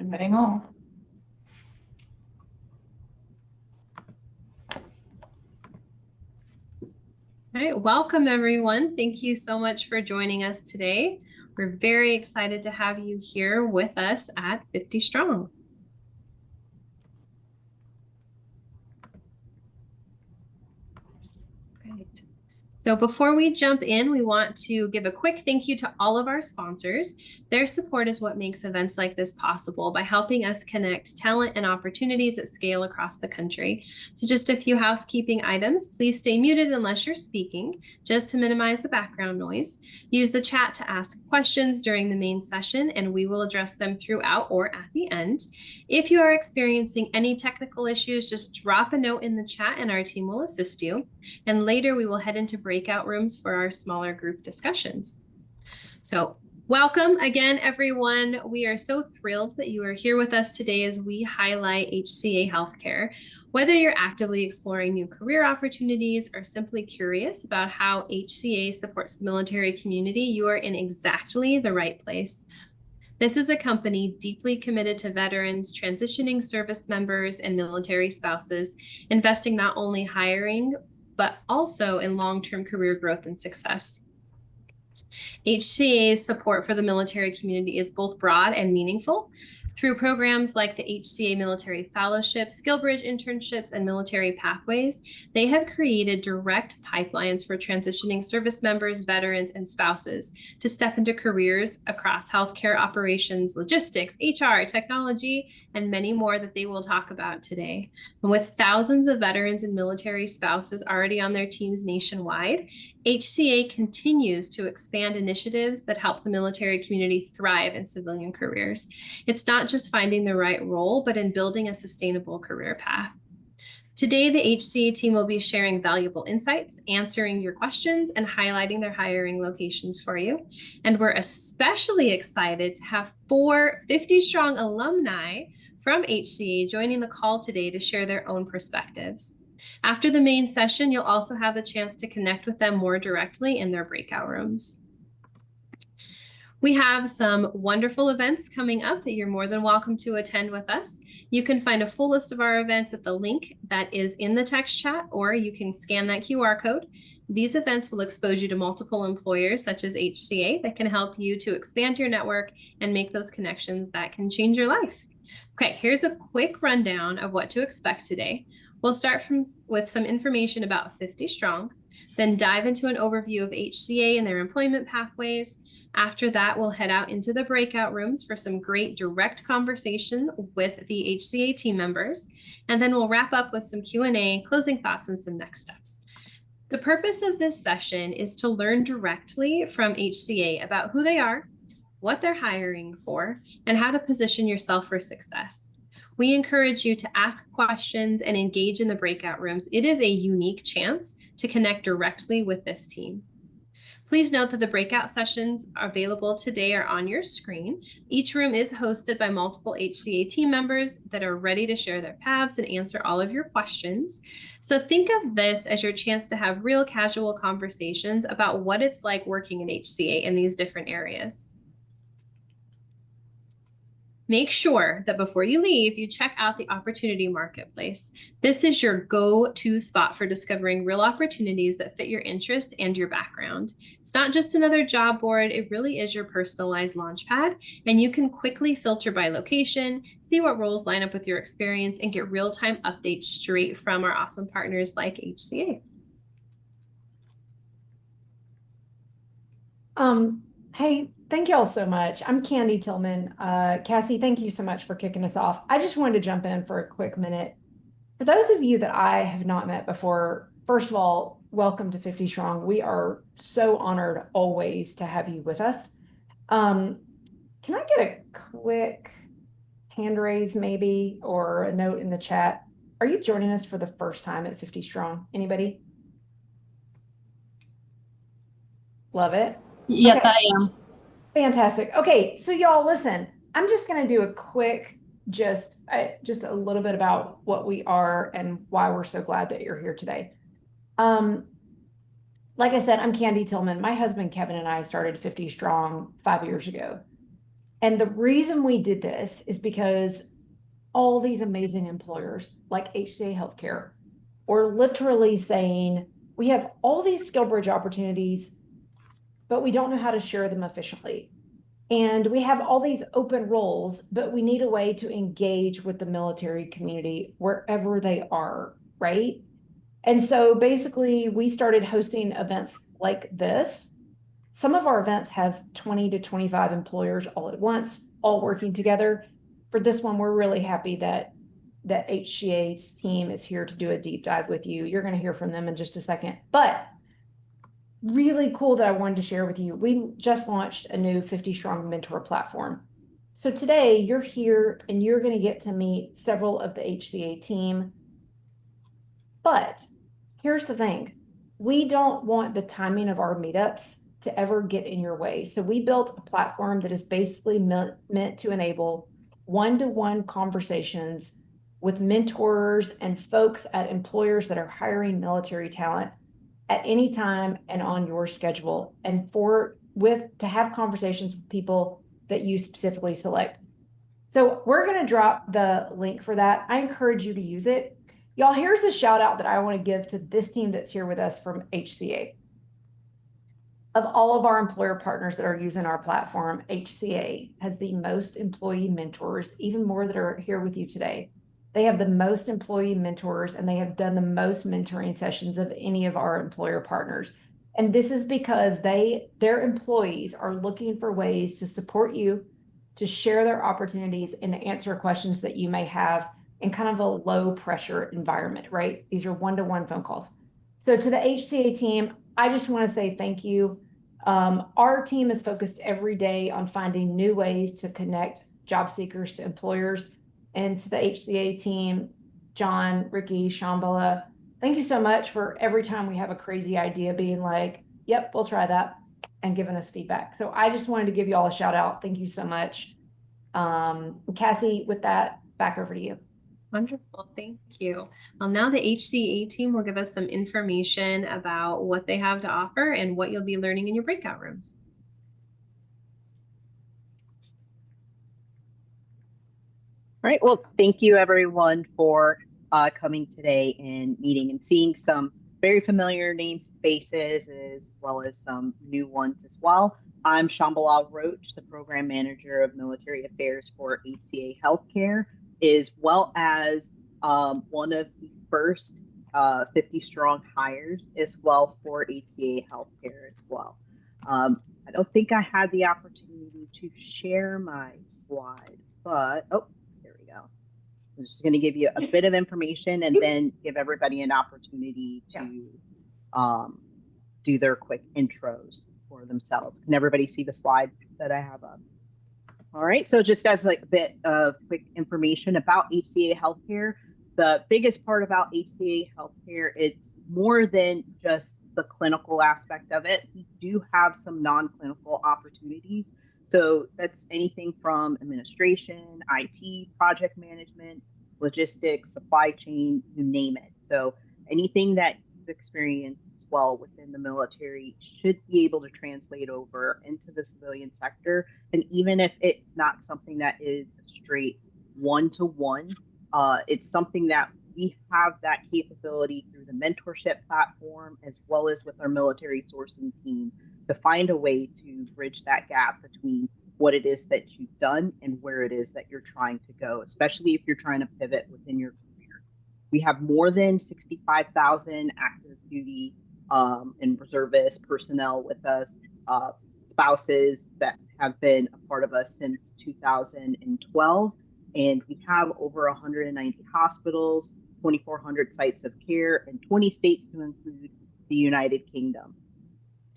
Admitting all. All right, welcome everyone. Thank you so much for joining us today. We're very excited to have you here with us at 50 Strong. Great. So before we jump in, we want to give a quick thank you to all of our sponsors. Their support is what makes events like this possible by helping us connect talent and opportunities at scale across the country. So just a few housekeeping items. Please stay muted unless you're speaking, just to minimize the background noise. Use the chat to ask questions during the main session, and we will address them throughout or at the end. If you are experiencing any technical issues, just drop a note in the chat and our team will assist you. And later we will head into breakout rooms for our smaller group discussions. So welcome again, everyone. We are so thrilled that you are here with us today as we highlight HCA Healthcare. Whether you're actively exploring new career opportunities or simply curious about how HCA supports the military community, you are in exactly the right place. This is a company deeply committed to veterans, transitioning service members, and military spouses, investing not only hiring, but also in long-term career growth and success. HCA's support for the military community is both broad and meaningful. Through programs like the HCA Military Fellowship, SkillBridge internships, and military pathways, they have created direct pipelines for transitioning service members, veterans, and spouses to step into careers across healthcare operations, logistics, HR, technology, and many more that they will talk about today. And with thousands of veterans and military spouses already on their teams nationwide, HCA continues to expand initiatives that help the military community thrive in civilian careers. It's not just finding the right role, but in building a sustainable career path. Today, the HCA team will be sharing valuable insights, answering your questions, and highlighting their hiring locations for you. And we're especially excited to have 4 50 Strong alumni from HCA joining the call today to share their own perspectives. After the main session, you'll also have the chance to connect with them more directly in their breakout rooms. We have some wonderful events coming up that you're more than welcome to attend with us. You can find a full list of our events at the link that is in the text chat, or you can scan that QR code. These events will expose you to multiple employers such as HCA that can help you to expand your network and make those connections that can change your life. Okay, here's a quick rundown of what to expect today. We'll start with some information about 50 Strong, then dive into an overview of HCA and their employment pathways. After that, we'll head out into the breakout rooms for some great direct conversation with the HCA team members. And then we'll wrap up with some Q&A, closing thoughts, and some next steps. The purpose of this session is to learn directly from HCA about who they are, what they're hiring for, and how to position yourself for success. We encourage you to ask questions and engage in the breakout rooms. It is a unique chance to connect directly with this team. Please note that the breakout sessions available today are on your screen. Each room is hosted by multiple HCA team members that are ready to share their paths and answer all of your questions. So think of this as your chance to have real casual conversations about what it's like working in HCA in these different areas. Make sure that before you leave, you check out the Opportunity Marketplace. This is your go-to spot for discovering real opportunities that fit your interest and your background. It's not just another job board, it really is your personalized launchpad, and you can quickly filter by location, see what roles line up with your experience, and get real-time updates straight from our awesome partners like HCA. Hey, thank you all so much. I'm Candy Tillman. Cassie, thank you so much for kicking us off. I just wanted to jump in for a quick minute. For those of you that I have not met before, first of all, welcome to 50 Strong. We are so honored always to have you with us. Can I get a quick hand raise maybe, or a note in the chat? Are you joining us for the first time at 50 Strong? Anybody? Love it. Yes, Okay. I am. Fantastic. Okay, so y'all listen, I'm just going to do a quick, just a little bit about what we are and why we're so glad that you're here today. Like I said, I'm Candy Tillman. My husband, Kevin, and I started 50 Strong 5 years ago. And the reason we did this is because all these amazing employers like HCA Healthcare were literally saying, we have all these skill bridge opportunities, but we don't know how to share them efficiently. And we have all these open roles, but we need a way to engage with the military community wherever they are, right? And so basically, we started hosting events like this. Some of our events have 20 to 25 employers all at once, all working together. For this one, we're really happy that HCA's team is here to do a deep dive with you. You're going to hear from them in just a second. But really cool that I wanted to share with you. We just launched a new 50 Strong mentor platform. So today you're here and you're going to get to meet several of the HCA team. But here's the thing. We don't want the timing of our meetups to ever get in your way. So we built a platform that is basically meant to enable one-to-one conversations with mentors and folks at employers that are hiring military talent at any time and on your schedule, and to have conversations with people that you specifically select. So we're going to drop the link for that. I encourage you to use it. Y'all, here's the shout out that I want to give to this team that's here with us from HCA. Of all of our employer partners that are using our platform, HCA has the most employee mentors, even more that are here with you today. They have the most employee mentors, and they have done the most mentoring sessions of any of our employer partners. And this is because their employees are looking for ways to support you, to share their opportunities, and to answer questions that you may have in kind of a low pressure environment, right? These are one-to-one phone calls. So to the HCA team, I just want to say thank you. Our team is focused every day on finding new ways to connect job seekers to employers. And to the HCA team, John, Ricky, Shambhala, thank you so much for every time we have a crazy idea being like, yep, we'll try that, and giving us feedback. So I just wanted to give you all a shout out. Thank you so much. Cassie, with that, back over to you. Wonderful. Thank you. Well, now the HCA team will give us some information about what they have to offer and what you'll be learning in your breakout rooms. All right. Well, thank you everyone for coming today and meeting and seeing some very familiar names and faces, as well as some new ones as well. I'm Shambhala Roach, the Program Manager of Military Affairs for HCA Healthcare, as well as one of the first 50 strong hires as well for HCA Healthcare as well. I don't think I had the opportunity to share my slide, but there we go. I'm just going to give you a bit of information and then give everybody an opportunity to do their quick intros for themselves. Can everybody see the slide that I have up? All right, so just as like a bit of quick information about HCA Healthcare, the biggest part about HCA Healthcare, it's more than just the clinical aspect of it. We do have some non-clinical opportunities. So that's anything from administration, IT, project management, logistics, supply chain, you name it. So anything that you've experienced as well within the military should be able to translate over into the civilian sector. And even if it's not something that is straight one-to-one, it's something that we have that capability through the mentorship platform, as well as with our military sourcing team, to find a way to bridge that gap between what it is that you've done and where it is that you're trying to go, especially if you're trying to pivot within your career. We have more than 65,000 active duty and reservist personnel with us, spouses that have been a part of us since 2012. And we have over 190 hospitals, 2,400 sites of care, and 20 states to include the United Kingdom.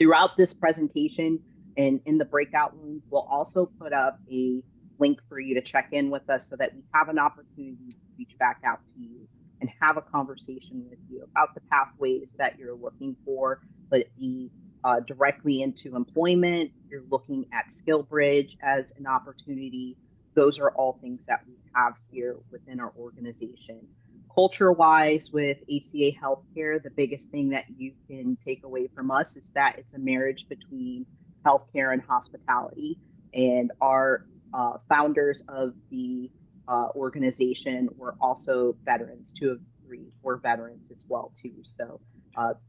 Throughout this presentation and in the breakout rooms, we'll also put up a link for you to check in with us so that we have an opportunity to reach back out to you and have a conversation with you about the pathways that you're looking for, but it be directly into employment. You're looking at SkillBridge as an opportunity. Those are all things that we have here within our organization. Culture-wise, with HCA Healthcare, the biggest thing that you can take away from us is that it's a marriage between healthcare and hospitality. And our founders of the organization were also veterans. Two of three were veterans as well too. So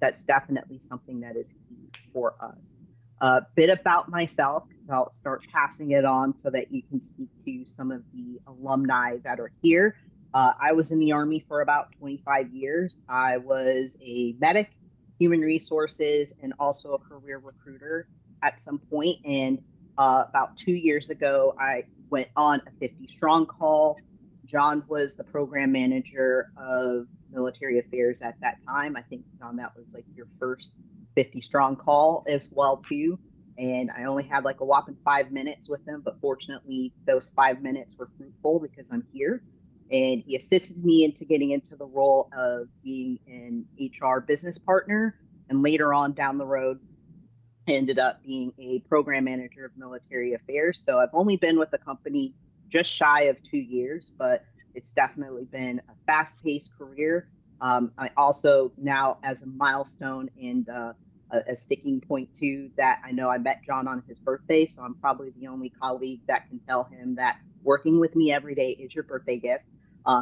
that's definitely something that is key for us. A bit about myself, because I'll start passing it on so that you can speak to some of the alumni that are here. I was in the Army for about 25 years. I was a medic, human resources, and also a career recruiter at some point. And about 2 years ago, I went on a 50 strong call. John was the program manager of military affairs at that time. I think, John, that was like your first 50 strong call as well too. And I only had like a whopping 5 minutes with him, but fortunately those 5 minutes were fruitful because I'm here. And he assisted me into getting into the role of being an HR business partner. And later on down the road, ended up being a program manager of military affairs. So I've only been with the company just shy of 2 years, but it's definitely been a fast paced career. I also now, as a milestone and a sticking point too, that I know I met John on his birthday. So I'm probably the only colleague that can tell him that working with me every day is your birthday gift.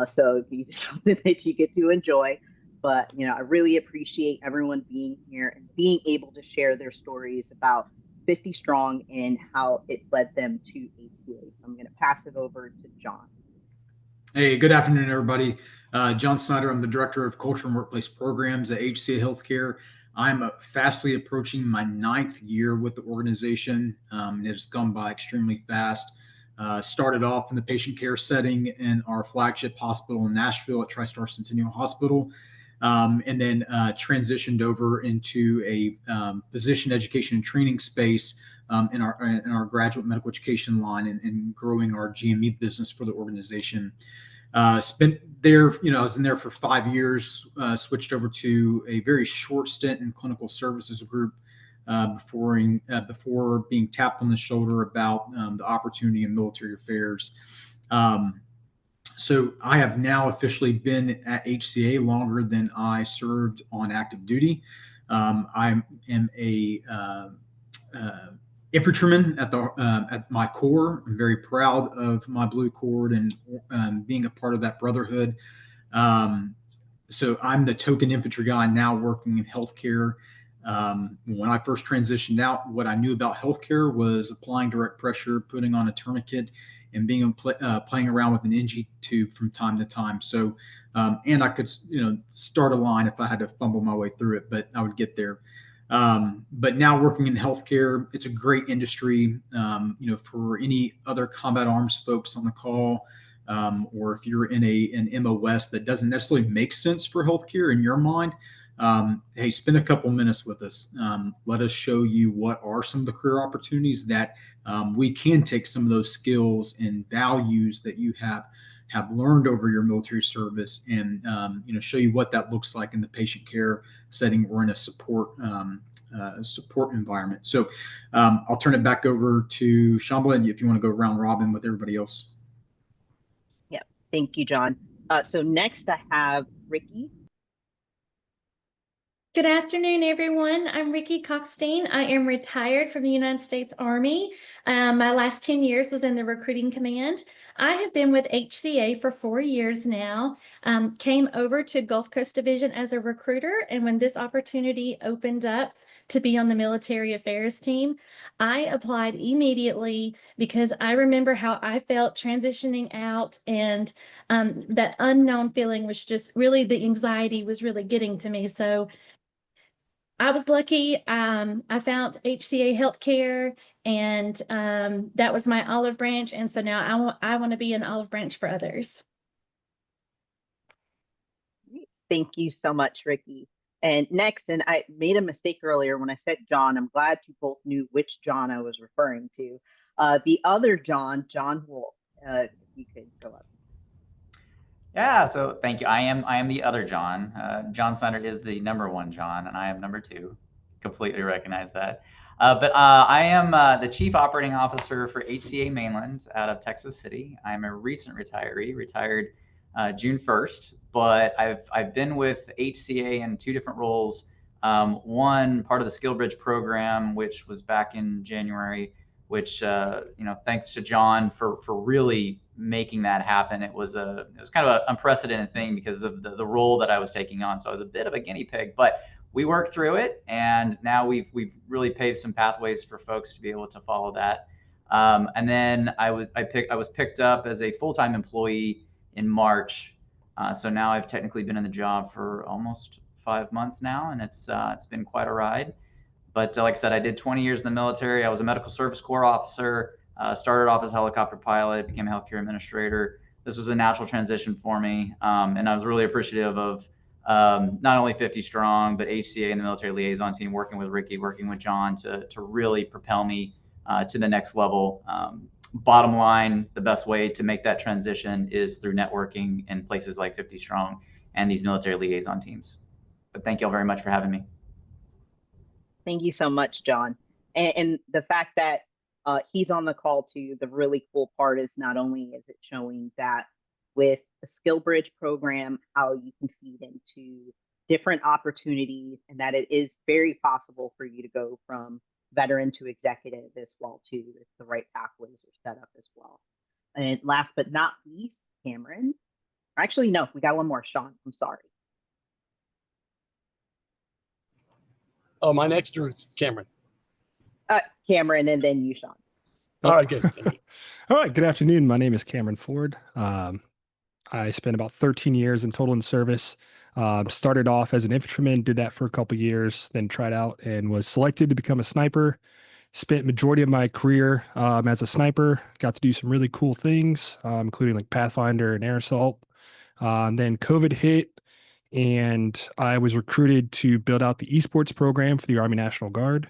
So it's something that you get to enjoy. But I really appreciate everyone being here and being able to share their stories about 50 Strong and how it led them to HCA. So I'm going to pass it over to John. Hey, good afternoon, everybody. John Snyder. I'm the Director of Culture and Workplace Programs at HCA Healthcare. I'm fastly approaching my 9th year with the organization. It has gone by extremely fast. Started off in the patient care setting in our flagship hospital in Nashville at TriStar Centennial Hospital. And then transitioned over into a physician education and training space in our graduate medical education line and growing our GME business for the organization. Spent there, I was in there for 5 years, switched over to a very short stint in clinical services group before being tapped on the shoulder about the opportunity in military affairs. So I have now officially been at HCA longer than I served on active duty. I am a infantryman at my corps. I'm very proud of my blue cord and being a part of that brotherhood. So I'm the token infantry guy now working in healthcare. When I first transitioned out, what I knew about healthcare was applying direct pressure, putting on a tourniquet, and being playing around with an NG tube from time to time. So, and I could, start a line if I had to fumble my way through it, but I would get there. But now working in healthcare, it's a great industry. For any other combat arms folks on the call, or if you're in an MOS that doesn't necessarily make sense for healthcare in your mind, hey, spend a couple minutes with us. Let us show you what are some of the career opportunities that we can take some of those skills and values that you have learned over your military service and show you what that looks like in the patient care setting or in a support environment. So I'll turn it back over to Shambhala if you want to go round robin with everybody else. Yeah, thank you, John. So next I have Ricky. Good afternoon, everyone. I'm Ricky Cockstein. I am retired from the United States Army. My last 10 years was in the recruiting command. I have been with HCA for 4 years now. Came over to Gulf Coast Division as a recruiter, and when this opportunity opened up to be on the military affairs team, I applied immediately because I remember how I felt transitioning out, and that unknown feeling was just really, the anxiety was really getting to me. So I was lucky. I found HCA Healthcare, and that was my olive branch. And so now I want to be an olive branch for others. Thank you so much, Ricky. And next, and I made a mistake earlier when I said John. I'm glad you both knew which John I was referring to. The other John Wolf. If you could go up. Yeah, so thank you. I am the other John. John Snyder is the number one John, and I am number two. Completely recognize that. But I am the Chief Operating Officer for HCA Mainland out of Texas City. I'm a recent retiree, retired June 1st, but I've been with HCA in 2 different roles. One, part of the SkillBridge program, which was back in January which thanks to John for really making that happen. It was kind of an unprecedented thing because of the role that I was taking on. So I was a bit of a guinea pig, but we worked through it, and now we've really paved some pathways for folks to be able to follow that. And then I was picked up as a full-time employee in March. So now I've technically been in the job for almost 5 months now, and it's been quite a ride. But like I said, I did 20 years in the military. I was a medical service corps officer, started off as a helicopter pilot, became a healthcare administrator. This was a natural transition for me. And I was really appreciative of not only 50 Strong, but HCA and the military liaison team, working with Ricky, working with John to really propel me to the next level. Bottom line, the best way to make that transition is through networking in places like 50 Strong and these military liaison teams. But thank you all very much for having me. Thank you so much, John. And the fact that he's on the call too, the really cool part is not only is it showing that with the Skill Bridge program, how you can feed into different opportunities, and that it is very possible for you to go from veteran to executive as well too, if the right pathways are set up as well. And last but not least, Cameron. Actually, no, we got one more. Sean, I'm sorry. Oh, my next or Cameron? Cameron, and then you, Sean. All right, good. All right, good afternoon. My name is Cameron Ford. I spent about 13 years in total in service. Started off as an infantryman, did that for a couple years, then tried out and was selected to become a sniper. Spent majority of my career as a sniper. Got to do some really cool things, including like Pathfinder and air assault. Then COVID hit, and I was recruited to build out the esports program for the Army National Guard.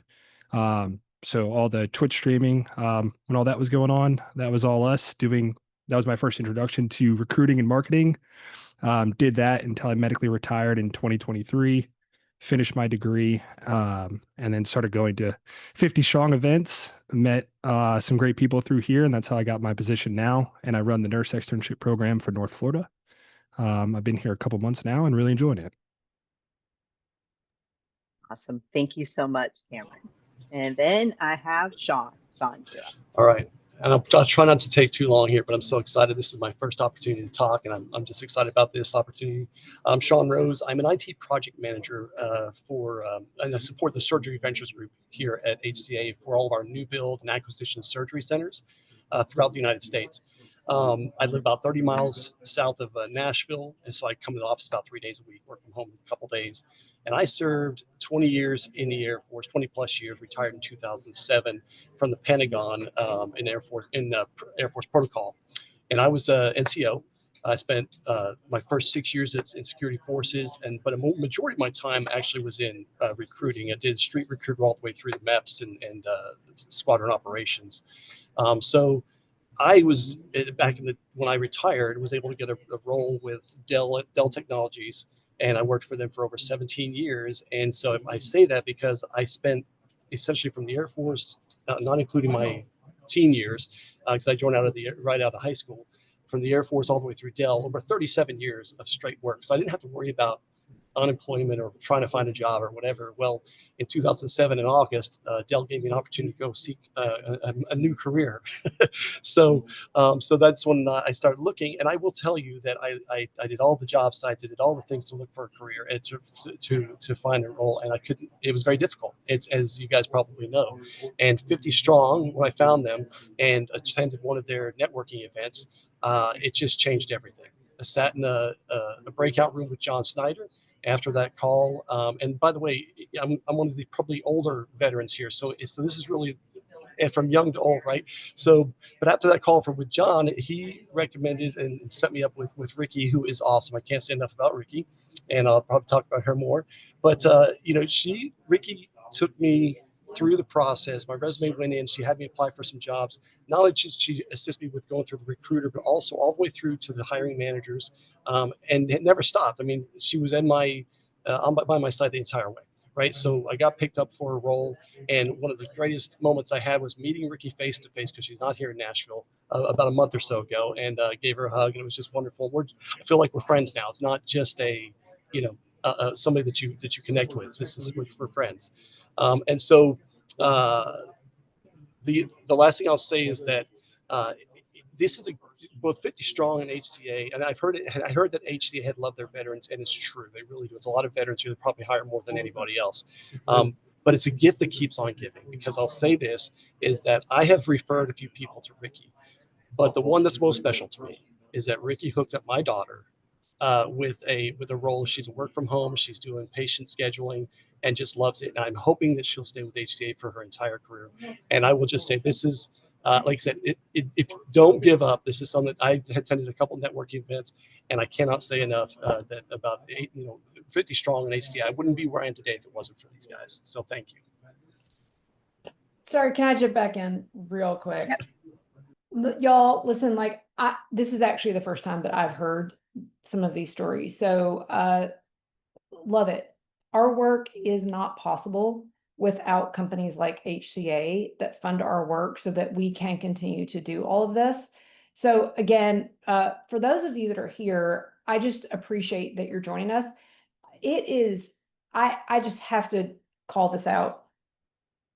So all the Twitch streaming, when all that was going on, that was all us doing. That was my first introduction to recruiting and marketing. Did that until I medically retired in 2023, finished my degree, and then started going to 50 Strong events, met some great people through here, and that's how I got my position now. And I run the nurse externship program for North Florida. I've been here a couple months now and really enjoying it. Awesome. Thank you so much, Cameron. And then I have Sean. Sean, you're up. All right. And I'll try not to take too long here, but I'm so excited. This is my first opportunity to talk, and I'm just excited about this opportunity. I'm Sean Rose. I'm an IT project manager and I support the Surgery Ventures Group here at HCA for all of our new build and acquisition surgery centers throughout the United States. I live about 30 miles south of Nashville, and so I come to the office about 3 days a week, work from home a couple days. And I served 20 years in the Air Force, 20 plus years, retired in 2007 from the Pentagon in Air Force protocol. And I was NCO. I spent my first 6 years in security forces, but a majority of my time actually was in recruiting. I did street recruit all the way through the MEPS and squadron operations. So I was back when I retired, was able to get a role with Dell Technologies, and I worked for them for over 17 years. And so I say that because I spent essentially from the Air Force, not including my teen years, because I joined right out of high school, from the Air Force all the way through Dell, over 37 years of straight work. So I didn't have to worry about unemployment or trying to find a job or whatever. Well, in 2007 in August, Dell gave me an opportunity to go seek a new career. So that's when I started looking, and I will tell you that I did all the job sites, I did all the things to look for a career and to find a role, and I couldn't. It was very difficult. It's, as you guys probably know. And 50 Strong, when I found them and attended one of their networking events, it just changed everything. I sat in a breakout room with John Snyder after that call. And by the way, I'm one of the probably older veterans here. So this is really from young to old, right? So, but after that call with John, he recommended and set me up with Ricky, who is awesome. I can't say enough about Ricky, and I'll probably talk about her more. But, Ricky took me through the process. My resume went in, she had me apply for some jobs. Not only did she assist me with going through the recruiter, but also all the way through to the hiring managers. And it never stopped. I mean, she was in by my side the entire way, right? So I got picked up for a role, and one of the greatest moments I had was meeting Ricky face to face, because she's not here in Nashville, about a month or so ago, and gave her a hug, and it was just wonderful. I feel like we're friends now. It's not just somebody that you connect with. This is we're friends. And so the last thing I'll say is that this is both 50 Strong and HCA, and I heard that HCA had loved their veterans, and it's true. They really do. It's a lot of veterans who they probably hire more than anybody else. But it's a gift that keeps on giving, because I'll say this, is that I have referred a few people to Ricky, but the one that's most special to me is that Ricky hooked up my daughter with a role. She's a work from home. She's doing patient scheduling and just loves it. And I'm hoping that she'll stay with HCA for her entire career. And I will just say, this is, like I said, if don't give up. This is something that I attended a couple networking events, and I cannot say enough that about 50 Strong and HCA. I wouldn't be where I am today if it wasn't for these guys. So thank you. Sorry, can I jump back in real quick? Y'all, listen, like this is actually the first time that I've heard some of these stories. So love it. Our work is not possible without companies like HCA that fund our work so that we can continue to do all of this. So again, for those of you that are here, I just appreciate that you're joining us. It is, I just have to call this out.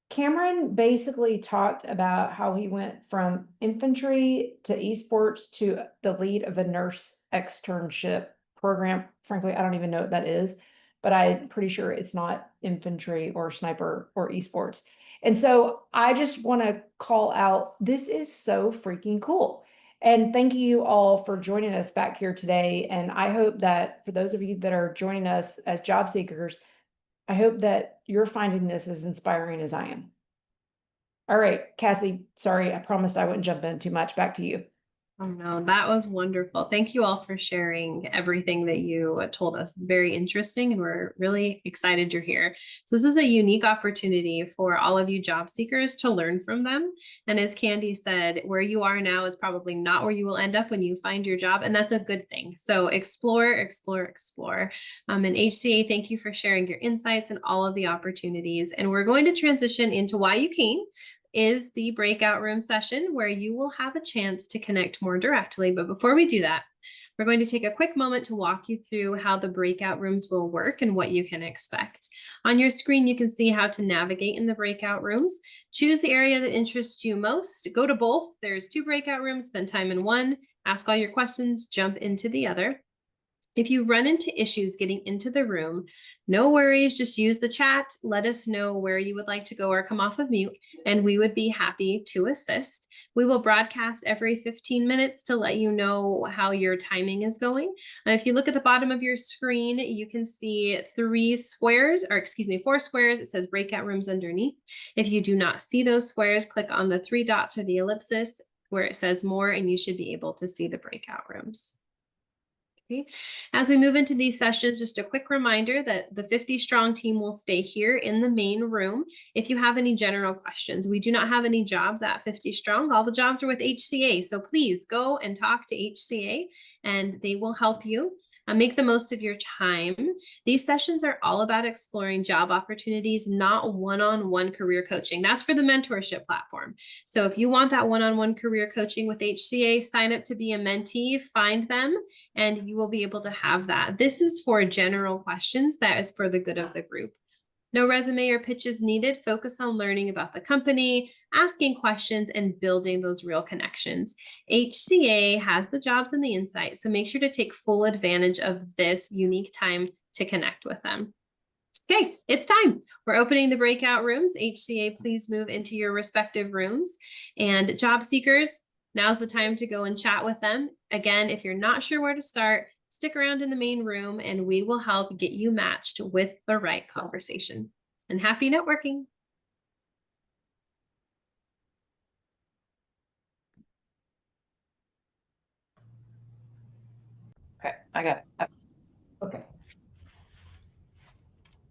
Cameron basically talked about how he went from infantry to esports to the lead of a nurse externship program. Frankly, I don't even know what that is, but I'm pretty sure it's not infantry or sniper or esports. And so I just want to call out, this is so freaking cool. And thank you all for joining us back here today. And I hope that for those of you that are joining us as job seekers, I hope that you're finding this as inspiring as I am. All right, Cassie, sorry, I promised I wouldn't jump in too much. Back to you. Oh no, that was wonderful. Thank you all for sharing everything that you told us. Very interesting, and we're really excited you're here. So this is a unique opportunity for all of you job seekers to learn from them. And as Candy said, where you are now is probably not where you will end up when you find your job, and that's a good thing. So explore, explore, explore. And HCA, thank you for sharing your insights and all of the opportunities. And we're going to transition into why you came. Is the breakout room session where you will have a chance to connect more directly. But before we do that, we're going to take a quick moment to walk you through how the breakout rooms will work and what you can expect. On your screen, you can see how to navigate in the breakout rooms. Choose the area that interests you most. Go to both. There's 2 breakout rooms, spend time in one, ask all your questions, jump into the other. If you run into issues getting into the room, no worries, just use the chat. Let us know where you would like to go or come off of mute, and we would be happy to assist. We will broadcast every 15 minutes to let you know how your timing is going. And if you look at the bottom of your screen, you can see 4 squares. It says breakout rooms underneath. If you do not see those squares, click on the 3 dots or the ellipsis where it says more, and you should be able to see the breakout rooms. Okay. As we move into these sessions, just a quick reminder that the 50 Strong team will stay here in the main room. If you have any general questions, we do not have any jobs at 50 Strong. All the jobs are with HCA. So please go and talk to HCA and they will help you. Make the most of your time. These sessions are all about exploring job opportunities, not one-on-one career coaching. That's for the mentorship platform. So if you want that one-on-one career coaching with HCA, sign up to be a mentee, find them, and you will be able to have that. This is for general questions. That is for the good of the group. No resume or pitches needed. Focus on learning about the company, asking questions, and building those real connections. HCA has the jobs and the insight, so make sure to take full advantage of this unique time to connect with them. Okay, it's time. We're opening the breakout rooms. HCA, please move into your respective rooms. And job seekers, now's the time to go and chat with them. Again, if you're not sure where to start, stick around in the main room and we will help get you matched with the right conversation. And happy networking. Okay, I got it. Okay.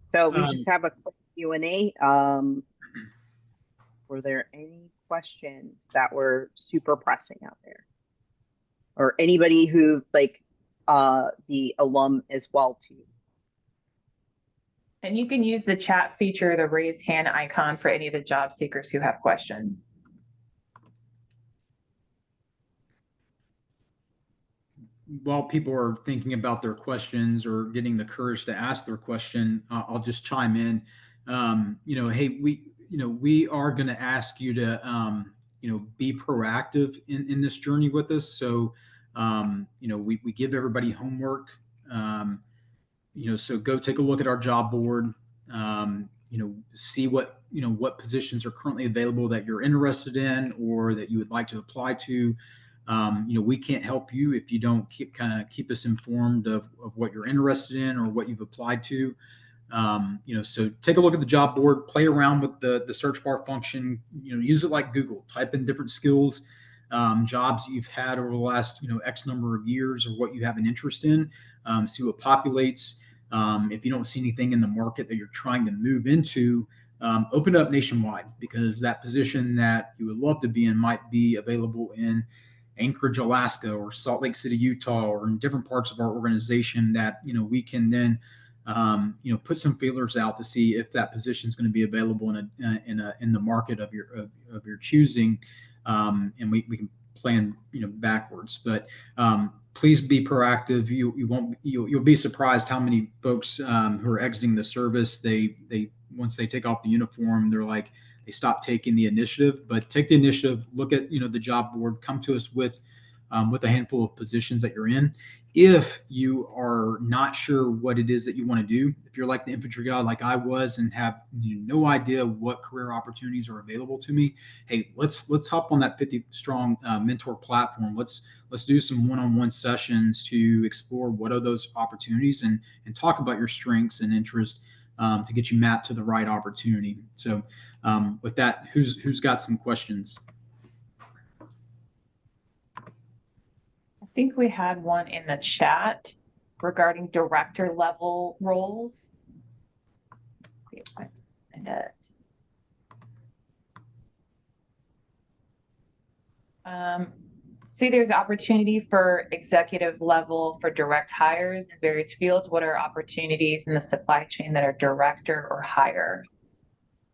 So we just have a quick Q&A. Were there any questions that were super pressing out there? Or anybody who like the alum as well too? And you can use the chat feature, the raise hand icon for any of the job seekers who have questions. While people are thinking about their questions or getting the courage to ask their question, I'll just chime in. Hey, we are going to ask you to, be proactive in this journey with us. So, we give everybody homework. So go take a look at our job board. See what positions are currently available that you're interested in or that you would like to apply to. We can't help you if you don't keep us informed of what you're interested in or what you've applied to. So take a look at the job board, play around with the search bar function, use it like Google, type in different skills, jobs that you've had over the last, X number of years or what you have an interest in, see what populates. If you don't see anything in the market that you're trying to move into, open it up nationwide, because that position that you would love to be in might be available in Anchorage, Alaska, or Salt Lake City, Utah, or in different parts of our organization that, we can then, put some feelers out to see if that position is going to be available in the market of your choosing. And we can plan, backwards, but, please be proactive. You'll be surprised how many folks, who are exiting the service, they once they take off the uniform, they stop taking the initiative. But take the initiative, look at the job board, come to us with a handful of positions that you're in. If you are not sure what it is that you want to do, if you're like the infantry guy like I was and have no idea what career opportunities are available to me, hey, let's hop on that 50 strong mentor platform. Let's do some one-on-one sessions to explore what are those opportunities and talk about your strengths and interests, to get you mapped to the right opportunity. So with that, who's got some questions? I think we had one in the chat regarding director level roles. Let's see if I can find it. See, there's opportunity for executive level for direct hires in various fields. What are opportunities in the supply chain that are director or higher?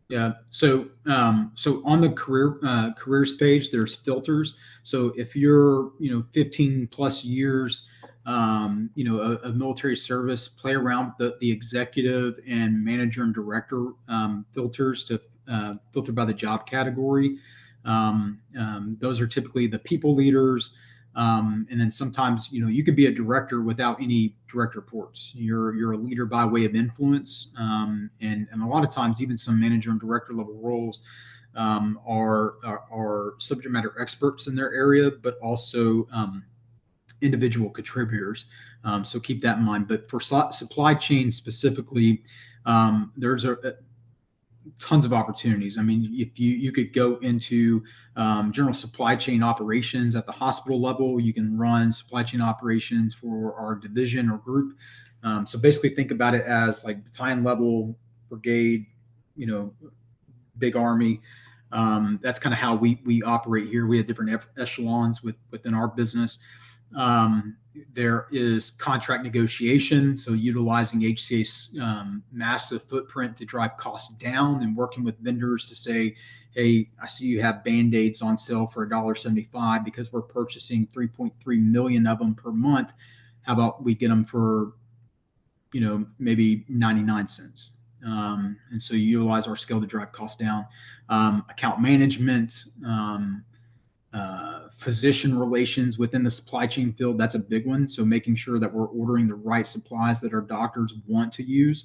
Yeah. So on the careers page, there's filters. So if you're 15 plus years, of military service, play around with the executive and manager and director filters to filter by the job category. Those are typically the people leaders. And then sometimes, you could be a director without any direct reports. You're a leader by way of influence. And a lot of times, even some manager and director level roles are subject matter experts in their area, but also individual contributors. So keep that in mind. But for supply chain specifically, there's tons of opportunities. I mean, if you could go into general supply chain operations at the hospital level, you can run supply chain operations for our division or group. So basically think about it as like battalion level, brigade, big army. That's kind of how we operate here. We have different echelons within our business. There is contract negotiation, so utilizing HCA's massive footprint to drive costs down and working with vendors to say, hey, I see you have Band-Aids on sale for $1.75 because we're purchasing 3.3 million of them per month. How about we get them for, maybe 99 cents? And so you utilize our scale to drive costs down. Account management, physician relations within the supply chain field, that's a big one. So making sure that we're ordering the right supplies that our doctors want to use,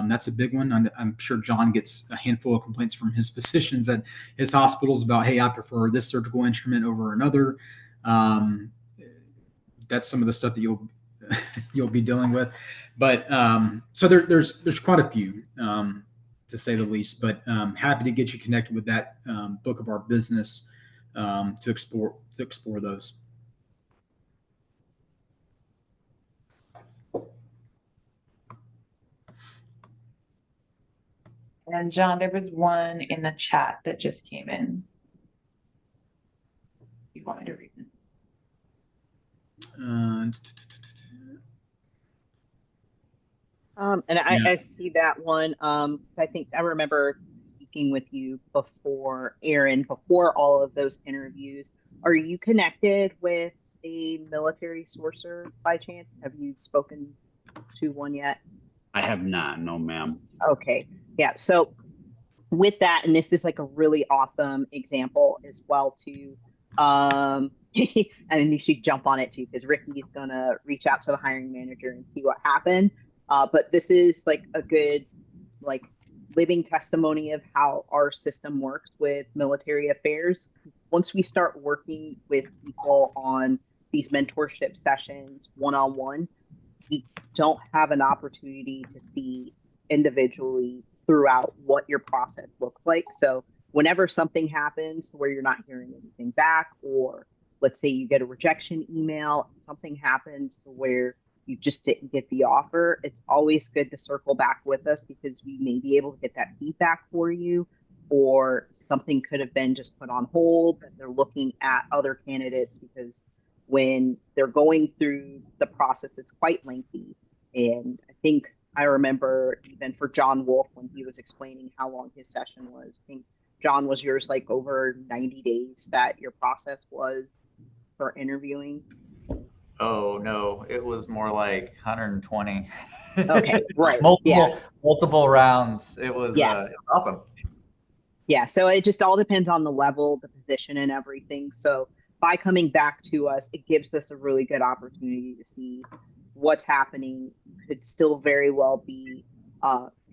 that's a big one. I'm sure John gets a handful of complaints from his physicians at his hospitals about, hey, I prefer this surgical instrument over another. That's some of the stuff that you'll be dealing with. But so there's quite a few, to say the least. But happy to get you connected with that book of our business to explore those. And John, there was one in the chat that just came in. You want me to read it? And I see that one. I think I remember speaking with you before, Aaron, before all of those interviews. Are you connected with a military sourcer by chance? Have you spoken to one yet? I have not, no, ma'am. Okay. Yeah. So with that, and this is like a really awesome example as well too. And you should jump on it too, because Ricky's gonna reach out to the hiring manager and see what happened. But this is like a good like living testimony of how our system works with military affairs. Once we start working with people on these mentorship sessions one-on-one, we don't have an opportunity to see individually throughout what your process looks like. So whenever something happens where you're not hearing anything back, or let's say you get a rejection email, something happens to where you just didn't get the offer, it's always good to circle back with us, because we may be able to get that feedback for you, or something could have been just put on hold, that they're looking at other candidates, because when they're going through the process, it's quite lengthy. And I think I remember even for John Wolf, when he was explaining how long his session was, I think John, was yours like over 90 days that your process was for interviewing? Oh no, it was more like 120. Okay, right. Multiple rounds. It was awesome. Yeah, so it just all depends on the level, the position, and everything. So by coming back to us, it gives us a really good opportunity to see what's happening. Could still very well be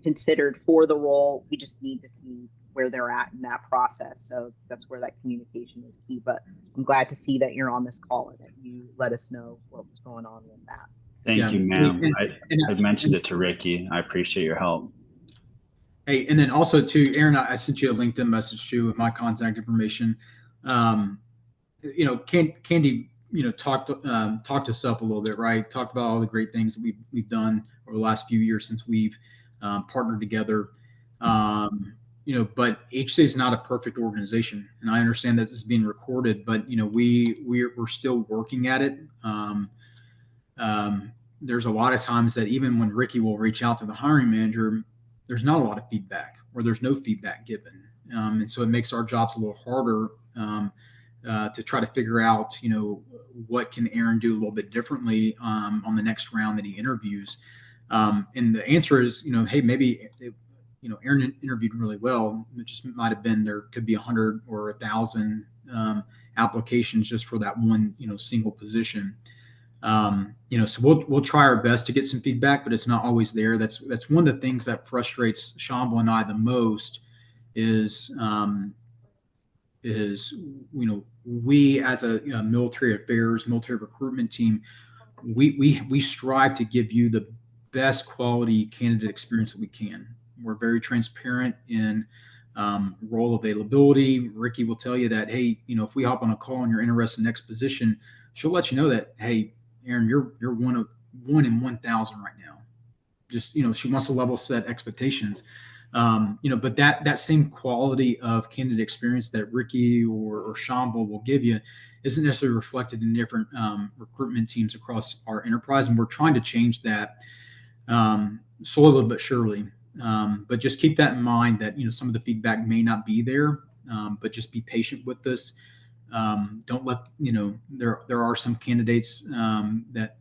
considered for the role. We just need to see where they're at in that process. So that's where that communication is key. But I'm glad to see that you're on this call and that you let us know what was going on with that. Thank you, ma'am. I mentioned it to Ricky. I appreciate your help. Hey, and then also too, Aaron, I sent you a LinkedIn message too with my contact information. Candy, talked us up a little bit, right? Talked about all the great things that we've done over the last few years since we've partnered together. But HCA is not a perfect organization, and I understand that this is being recorded, but we're still working at it. There's a lot of times that even when Ricky will reach out to the hiring manager, there's not a lot of feedback, or there's no feedback given, and so it makes our jobs a little harder to try to figure out, what can Aaron do a little bit differently on the next round that he interviews. And the answer is, hey, maybe Aaron interviewed really well. It just might have been there could be 100 or 1,000 applications just for that one, single position. So we'll try our best to get some feedback, but it's not always there. That's one of the things that frustrates Shambhala and I the most is we as a military affairs, military recruitment team, we strive to give you the best quality candidate experience that we can. We're very transparent in role availability. Ricky will tell you that, hey, if we hop on a call and you're interested in the next position, she'll let you know that, hey, Aaron, you're one in 1,000 right now. Just, she wants to level set expectations. But that same quality of candidate experience that Ricky or Shambhala will give you isn't necessarily reflected in different recruitment teams across our enterprise. And we're trying to change that slowly but surely. But just keep that in mind that, some of the feedback may not be there, but just be patient with us. Don't let, there are some candidates that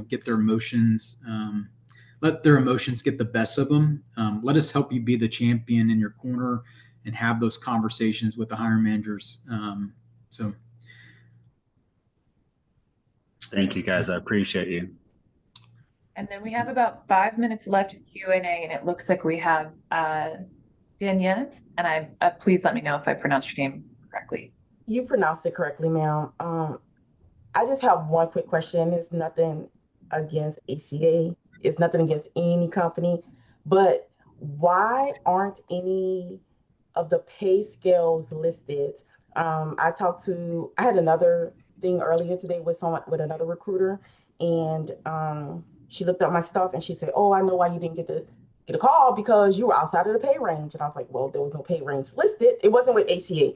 get their emotions, let their emotions get the best of them. Let us help you be the champion in your corner and have those conversations with the hiring managers. Thank you, guys. I appreciate you. And then we have about 5 minutes left in Q&A, and it looks like we have Daniette, and please let me know if I pronounced your name correctly. You pronounced it correctly, ma'am. I just have one quick question. It's nothing against HCA. It's nothing against any company, but why aren't any of the pay scales listed? I had another thing earlier today with another recruiter, and she looked up my stuff and she said, "Oh, I know why you didn't get a call, because you were outside of the pay range." And I was like, "Well, there was no pay range listed. It wasn't with HCA.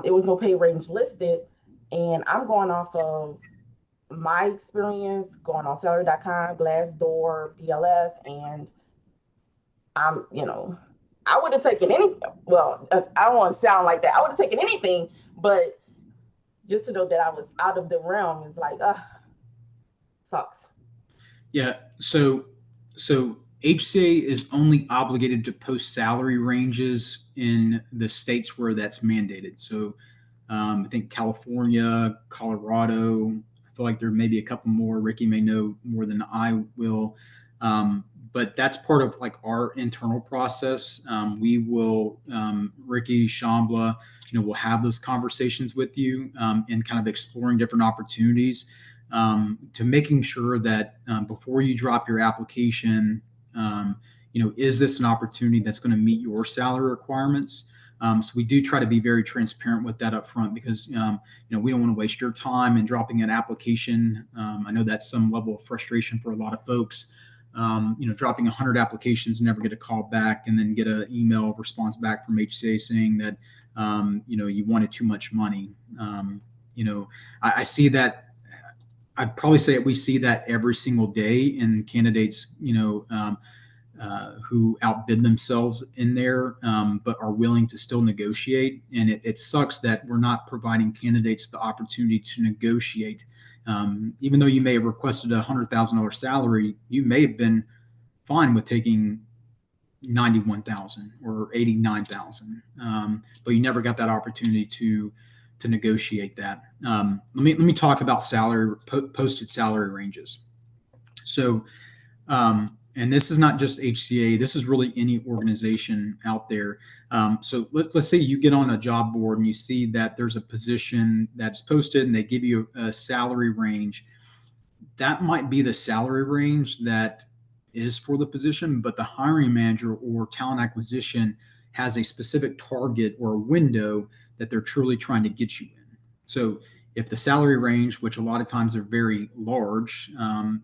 It was no pay range listed." And I'm going off of my experience, going on salary.com, Glassdoor, BLS, and I would have taken I don't want to sound like that. I would have taken anything, but just to know that I was out of the realm is like, sucks. Yeah. So HCA is only obligated to post salary ranges in the states where that's mandated. So I think California, Colorado, I feel like there may be a couple more. Ricky may know more than I will. But that's part of like our internal process. We will, Ricky, Shambhala, we'll have those conversations with you and kind of exploring different opportunities to making sure that before you drop your application, is this an opportunity that's going to meet your salary requirements? So we do try to be very transparent with that up front because, we don't want to waste your time in dropping an application. I know that's some level of frustration for a lot of folks. Dropping 100 applications, never get a call back, and then get an email response back from HCA saying that, you wanted too much money. I see that. I'd probably say we see that every single day in candidates, who outbid themselves in there, but are willing to still negotiate. And it sucks that we're not providing candidates the opportunity to negotiate. Even though you may have requested a $100,000 salary, you may have been fine with taking 91,000 or 89,000, but you never got that opportunity to negotiate that. Let me talk about posted salary ranges. So, and this is not just HCA. This is really any organization out there. So let's say you get on a job board and you see that there's a position that's posted and they give you a salary range. That might be the salary range that is for the position, but the hiring manager or talent acquisition has a specific target or a window that they're truly trying to get you in. So if the salary range, which a lot of times are very large,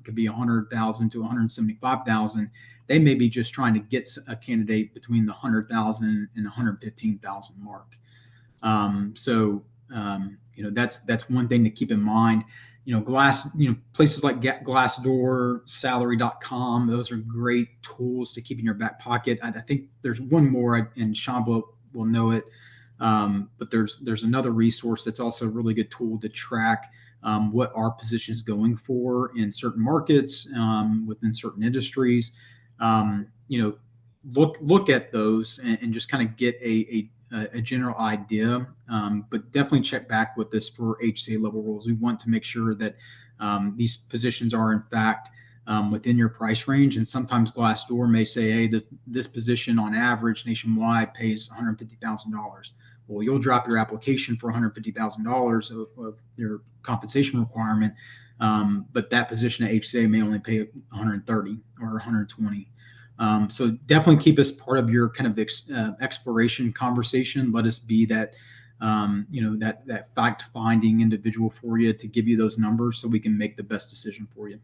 could be 100,000 to 175,000, they may be just trying to get a candidate between the 100,000 and 115,000 mark. That's one thing to keep in mind. Places like Glassdoor, salary.com, those are great tools to keep in your back pocket. I think there's one more, and Shambhala will know it. But there's another resource that's also a really good tool to track what our position is going for in certain markets, within certain industries. Look at those and just kind of get a general idea, but definitely check back with this for HCA level roles. We want to make sure that these positions are in fact within your price range. And sometimes Glassdoor may say, hey, this position on average nationwide pays $150,000. Well, you'll drop your application for $150,000 of your compensation requirement, but that position at HCA may only pay 130 or 120. So definitely keep us part of your kind of exploration conversation. Let us be that, that fact-finding individual for you to give you those numbers so we can make the best decision for you.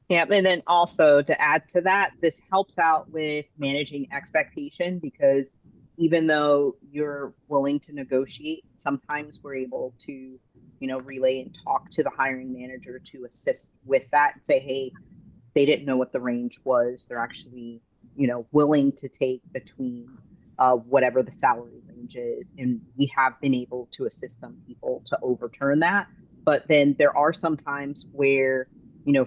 Yeah, and then also to add to that, this helps out with managing expectation because even though you're willing to negotiate, sometimes we're able to, relay and talk to the hiring manager to assist with that and say, hey, they didn't know what the range was. They're actually, willing to take between whatever the salary range is. And we have been able to assist some people to overturn that. But then there are some times where,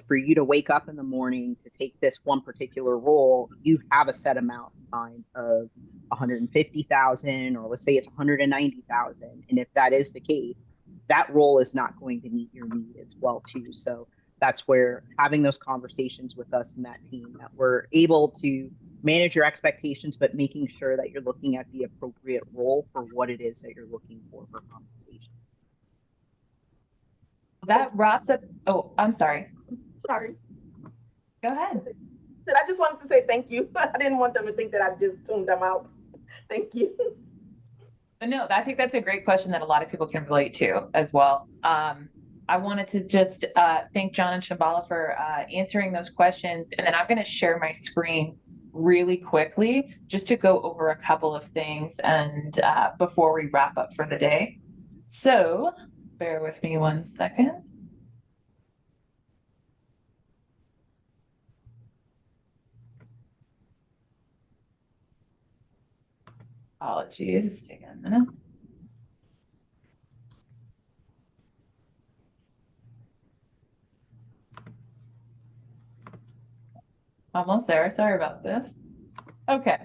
for you to wake up in the morning to take this one particular role, you have a set amount in mind of 150,000, or let's say it's 190,000. And if that is the case, that role is not going to meet your need as well too. So that's where having those conversations with us and that team, that we're able to manage your expectations, but making sure that you're looking at the appropriate role for what it is that you're looking for compensation. That wraps up. Oh, I'm sorry. Sorry. Go ahead. I just wanted to say thank you. I didn't want them to think that I just tuned them out. Thank you. No, I think that's a great question that a lot of people can relate to as well. I wanted to just thank John and Shambhala for answering those questions. And then I'm going to share my screen really quickly just to go over a couple of things and before we wrap up for the day. So bear with me one second. Apologies, it's taking a minute. Almost there. Sorry about this. Okay.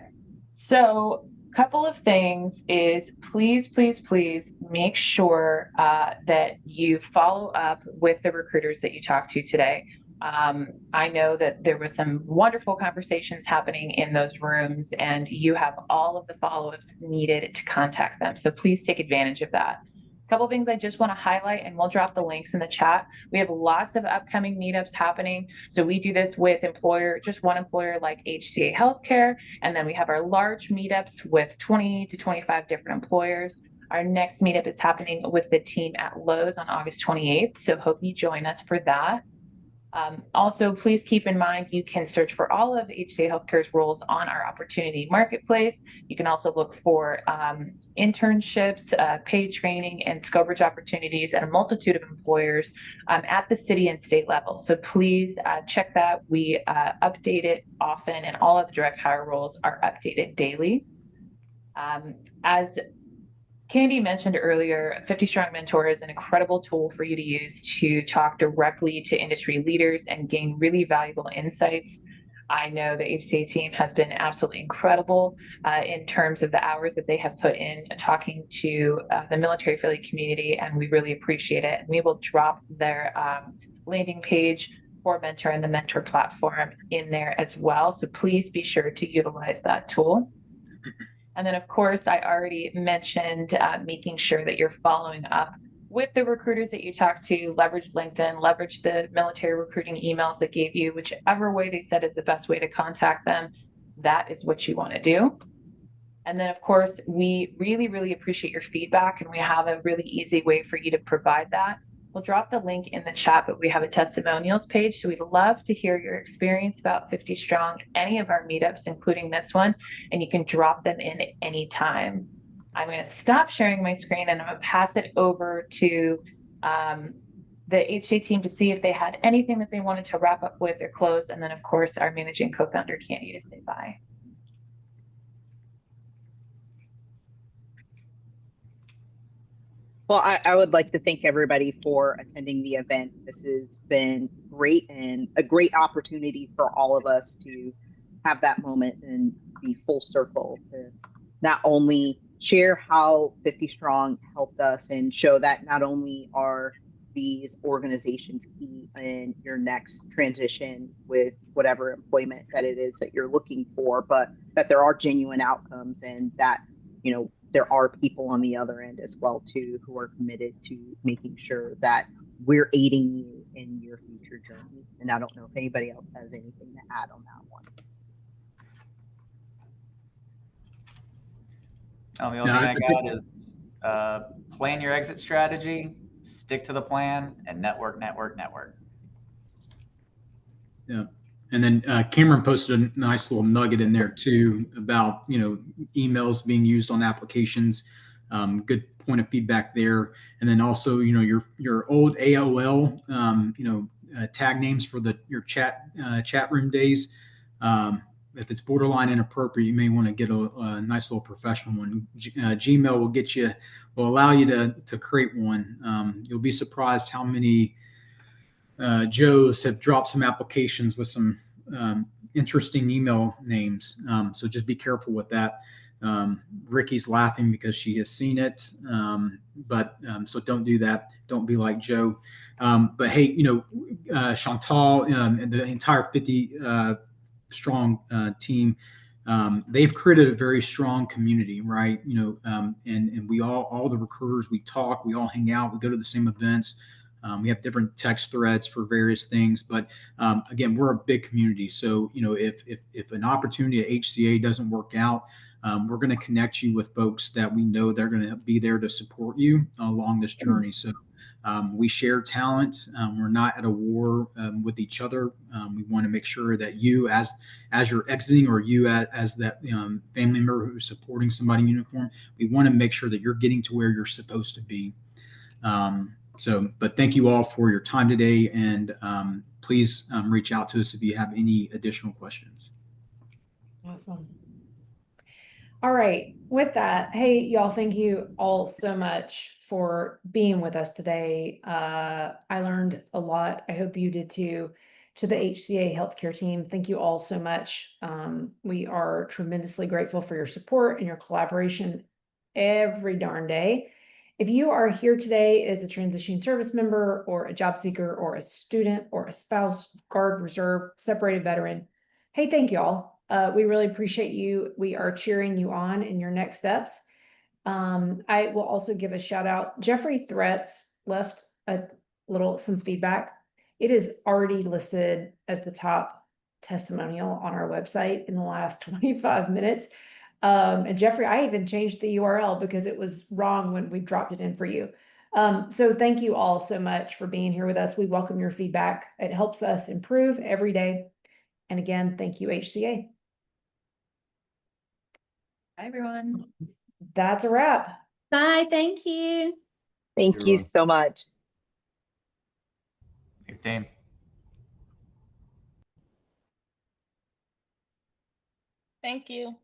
So a couple of things is please make sure that you follow up with the recruiters that you talk to today. I know that there was some wonderful conversations happening in those rooms, and you have all of the follow-ups needed to contact them. So please take advantage of that. A couple of things I just want to highlight, and we'll drop the links in the chat. We have lots of upcoming meetups happening. So we do this with just one employer like HCA Healthcare, and then we have our large meetups with 20 to 25 different employers. Our next meetup is happening with the team at Lowe's on August 28th. So hope you join us for that. Also, please keep in mind, you can search for all of HCA Healthcare's roles on our opportunity marketplace. You can also look for internships, paid training, and ScaleBridge opportunities at a multitude of employers at the city and state level. So please check that. We update it often, and all of the direct hire roles are updated daily. As Candy mentioned earlier, 50 Strong Mentor is an incredible tool for you to use to talk directly to industry leaders and gain really valuable insights. I know the HCA team has been absolutely incredible in terms of the hours that they have put in talking to the military affiliate community, and we really appreciate it. And we will drop their landing page for Mentor and the Mentor platform in there as well. So please be sure to utilize that tool. And then, of course, I already mentioned making sure that you're following up with the recruiters that you talk to. Leverage LinkedIn, leverage the military recruiting emails that gave you, whichever way they said is the best way to contact them. That is what you want to do. And then, of course, we really appreciate your feedback, and we have a really easy way for you to provide that. We'll drop the link in the chat, but we have a testimonials page. So we'd love to hear your experience about 50 Strong, any of our meetups, including this one, and you can drop them in at any time. I'm going to stop sharing my screen, and I'm going to pass it over to the HCA team to see if they had anything that they wanted to wrap up with or close. And then, of course, our managing co-founder, Candy, to say bye. Well, I would like to thank everybody for attending the event. This has been great and a great opportunity for all of us to have that moment and be full circle to not only share how 50 Strong helped us and show that not only are these organizations key in your next transition with whatever employment that it is that you're looking for, but that there are genuine outcomes and that, you know, there are people on the other end as well too who are committed to making sure that we're aiding you in your future journey. And I don't know if anybody else has anything to add on that one. The only thing I got is plan your exit strategy, stick to the plan, and network. Yeah. And then Cameron posted a nice little nugget in there too about, you know, emails being used on applications. Good point of feedback there. And then also, you know, your old AOL, you know, tag names for your chat room days. If it's borderline inappropriate, you may want to get a nice little professional one. Gmail will allow you to create one. You'll be surprised how many Joes have dropped some applications with some interesting email names. So just be careful with that. Ricky's laughing because she has seen it. So don't do that. Don't be like Joe. But hey, you know, Chantal and the entire 50 Strong team, they've created a very strong community, right? You know, and we all the recruiters, we talk, we all hang out, we go to the same events. We have different text threads for various things, but again, we're a big community. So, you know, if an opportunity at HCA doesn't work out, we're going to connect you with folks that we know they're going to be there to support you along this journey. So we share talent. We're not at a war with each other. We want to make sure that you, as you're exiting, or you as that family member who's supporting somebody in uniform, we want to make sure that you're getting to where you're supposed to be. But thank you all for your time today, and please reach out to us if you have any additional questions. Awesome. All right. With that, hey, y'all, thank you all so much for being with us today. I learned a lot. I hope you did too. to the HCA Healthcare team, thank you all so much. We are tremendously grateful for your support and your collaboration every darn day. If you are here today as a transitioning service member or a job seeker or a student or a spouse, guard, reserve, separated veteran, hey, thank you all. We really appreciate you. We are cheering you on in your next steps. I will also give a shout out. Jeffrey Threats left some feedback. It is already listed as the top testimonial on our website in the last 25 minutes. And Jeffrey, I even changed the URL because it was wrong when we dropped it in for you. So thank you all so much for being here with us. We welcome your feedback. It helps us improve every day. And again, thank you, HCA. Bye, everyone. That's a wrap. Bye. Thank you. Thank you so much. Thanks, team. Thank you.